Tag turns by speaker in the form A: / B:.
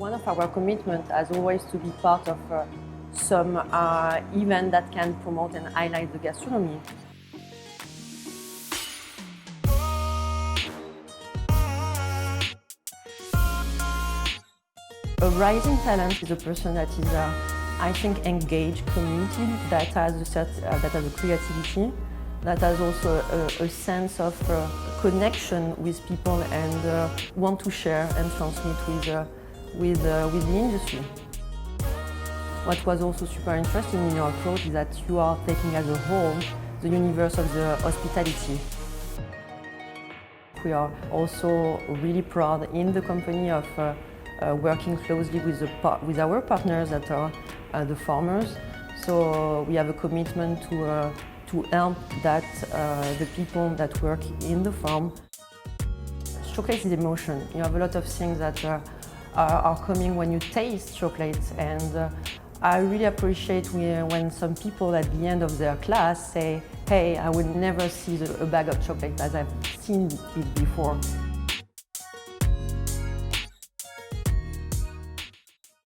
A: One of our commitments has always to be part of some event that can promote and highlight the gastronomy. A rising talent is a person that is, I think, engaged, committed, that has a creativity, that has also a sense of connection with people and want to share and transmit with the industry. What was also super interesting in your approach is that you are taking as a whole the universe of the hospitality. We are also really proud in the company of working closely with our partners that are the farmers. So we have a commitment to help that the people that work in the farm. Chocolate is emotion. You have a lot of things that are coming when you taste chocolate, and I really appreciate when some people at the end of their class say, "Hey, I will never see a bag of chocolate as I've seen it before."